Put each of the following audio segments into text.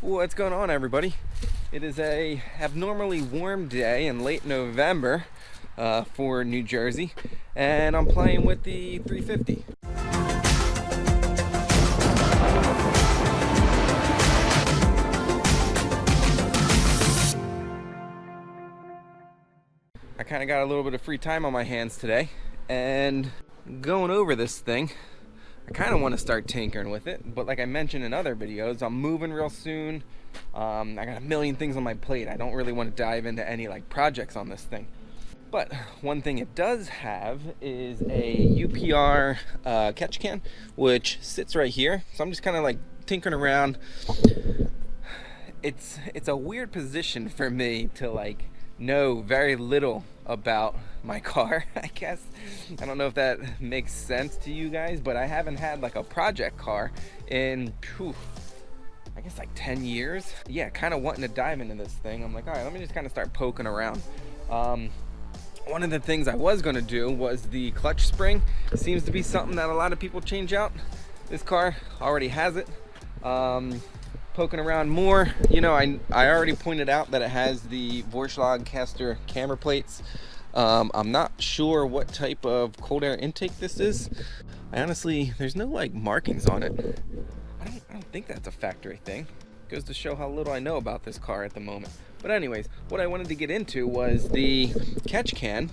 What's going on, everybody? It is a abnormally warm day in late November for New Jersey, and I'm playing with the 350. I kind of got a little bit of free time on my hands today, and going over this thing, I kind of want to start tinkering with it, but like I mentioned in other videos, I'm moving real soon. I got a million things on my plate. I don't really want to dive into any like projects on this thing. But one thing it does have is a UPR catch can, which sits right here. So I'm just kind of like tinkering around. It's a weird position for me to like know very little about my car, I guess. I don't know if that makes sense to you guys, but I haven't had like a project car in I guess like 10 years. Yeah, kind of wanting to dive into this thing. I'm like, all right, let me just kind of start poking around. One of the things I was going to do was the clutch spring. It seems to be something that a lot of people change out. This car already has it. Poking around more, you know, I already pointed out that it has the Vorschlag caster camber plates. I'm not sure what type of cold air intake this is. Honestly, there's no like markings on it. I don't think that's a factory thing. Goes to show how little I know about this car at the moment. But anyways, what I wanted to get into was the catch can.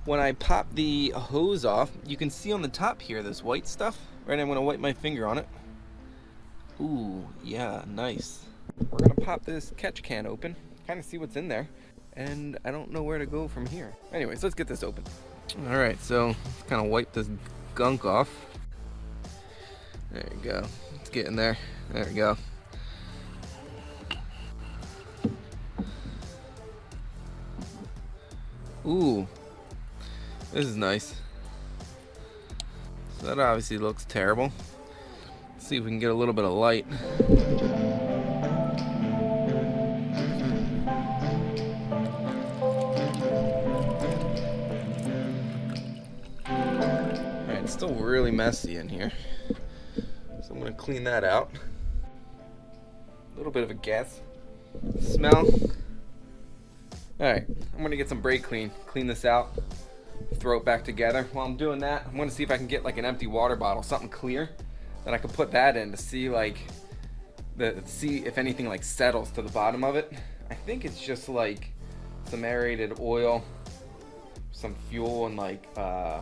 When I pop the hose off, you can see on the top here this white stuff. Right, I'm gonna wipe my finger on it. Ooh, yeah, nice. We're gonna pop this catch can open, kind of see what's in there, and I don't know where to go from here. Anyways, let's get this open. All right, so kind of wipe this gunk off. There you go. Let's get in there. There we go. Ooh, this is nice. So that obviously looks terrible. Let's see if we can get a little bit of light. Alright, it's still really messy in here. So I'm going to clean that out. A little bit of a gas smell. Alright, I'm going to get some brake clean this out, throw it back together. While I'm doing that, I'm going to see if I can get like an empty water bottle, something clear. Then I could put that in to see like see if anything like settles to the bottom of it. I think it's just like some aerated oil, some fuel, and like I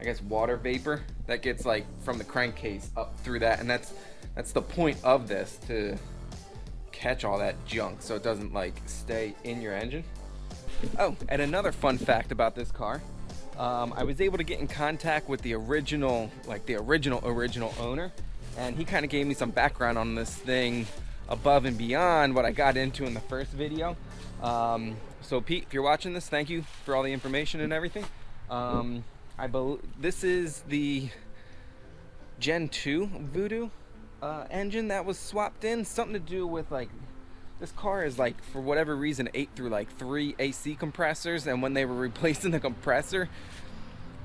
guess water vapor that gets like from the crankcase up through that, and that's the point of this, to catch all that junk so it doesn't like stay in your engine. Oh, and another fun fact about this car. I was able to get in contact with the original owner, and he kind of gave me some background on this thing above and beyond what I got into in the first video. So Pete, if you're watching this, thank you for all the information and everything. I believe this is the Gen 2 Voodoo engine that was swapped in. Something to do with like, this car is like, for whatever reason, 8 through like 3 AC compressors, and when they were replacing the compressor,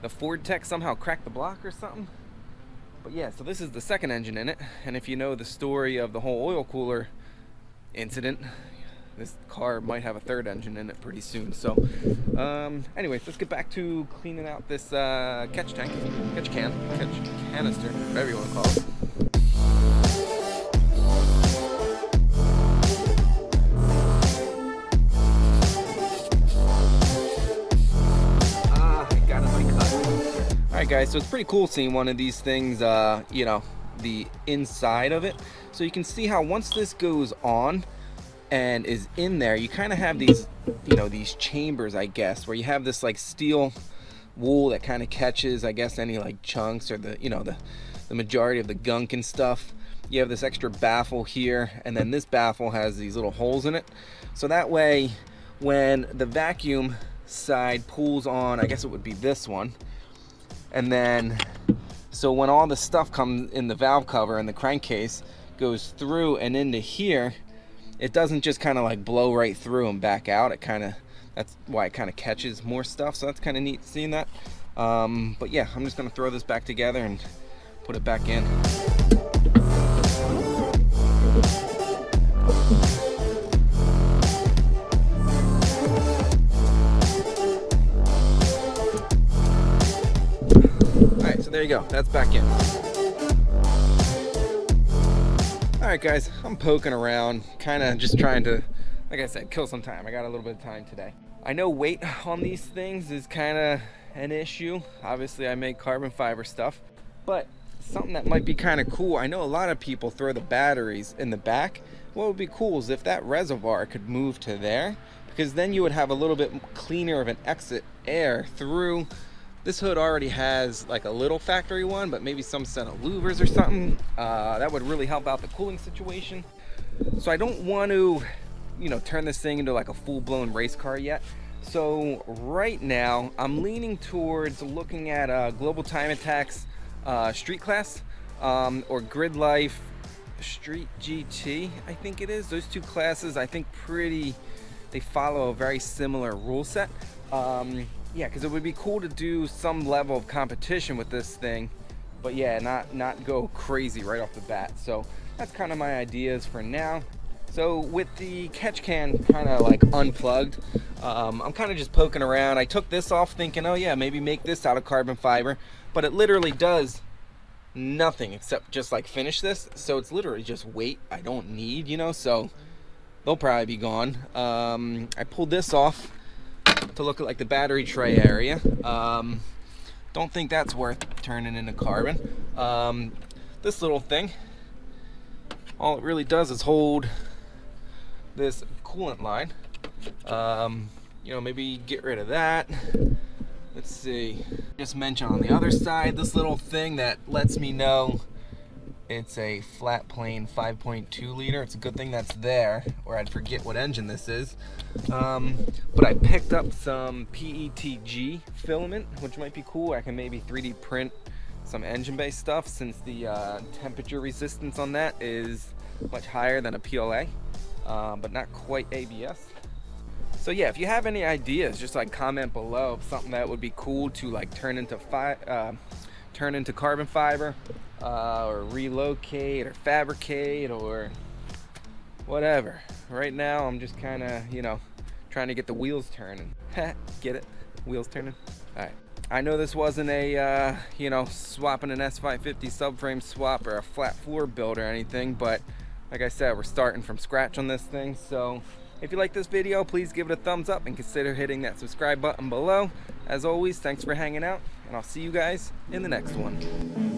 the Ford tech somehow cracked the block or something. But yeah, so this is the second engine in it, and if you know the story of the whole oil cooler incident, this car might have a third engine in it pretty soon. So anyways, let's get back to cleaning out this catch canister, whatever you want to call it. Alright guys, so it's pretty cool seeing one of these things, you know, the inside of it. So you can see how once this goes on and is in there, you kind of have these, you know, these chambers, I guess, where you have this like steel wool that kind of catches, I guess, any like chunks or the, you know, the majority of the gunk and stuff. You have this extra baffle here, and then this baffle has these little holes in it. So that way, when the vacuum side pulls on, I guess it would be this one, and then so when all the stuff comes in the valve cover and the crankcase goes through and into here, it doesn't just kind of like blow right through and back out. It kind of, that's why it kind of catches more stuff. So that's kind of neat seeing that. But yeah, I'm just gonna throw this back together and put it back in. you go, that's back in. Alright guys, I'm poking around, kind of just trying to, like I said, kill some time. I got a little bit of time today. I know weight on these things is kind of an issue. Obviously I make carbon fiber stuff, but something that might be kind of cool, I know a lot of people throw the batteries in the back. What would be cool is if that reservoir could move to there, because then you would have a little bit cleaner of an exit air through. This hood already has like a little factory one, but maybe some set of louvers or something. That would really help out the cooling situation. So I don't want to, you know, turn this thing into like a full-blown race car yet. So right now I'm leaning towards looking at Global Time Attack's Street Class or Grid Life Street GT, I think it is. Those two classes, I think they follow a very similar rule set. Yeah, because it would be cool to do some level of competition with this thing, but yeah, not go crazy right off the bat. So that's kind of my ideas for now. So with the catch can kind of like unplugged, I'm kind of just poking around. I took this off thinking, oh yeah, maybe make this out of carbon fiber, but it literally does nothing except just like finish this. So it's literally just weight I don't need, you know, so they'll probably be gone. I pulled this off to look at like the battery tray area. Don't think that's worth turning into carbon. This little thing, all it really does is hold this coolant line. You know, maybe get rid of that. Let's see, just mention on the other side this little thing that lets me know it's a flat plane 5.2 liter. It's a good thing that's there, or I'd forget what engine this is. But I picked up some PETG filament, which might be cool. I can maybe 3D print some engine-based stuff, since the temperature resistance on that is much higher than a PLA, but not quite ABS. So yeah, if you have any ideas, just like comment below of something that would be cool to like turn into carbon fiber, or relocate or fabricate or whatever. Right now I'm just kind of, you know, trying to get the wheels turning. Get it? Wheels turning? All right. I know this wasn't a you know, swapping an S550 subframe swap or a flat floor build or anything, but like I said, we're starting from scratch on this thing. So if you like this video, please give it a thumbs up and consider hitting that subscribe button below. As always, thanks for hanging out, and I'll see you guys in the next one.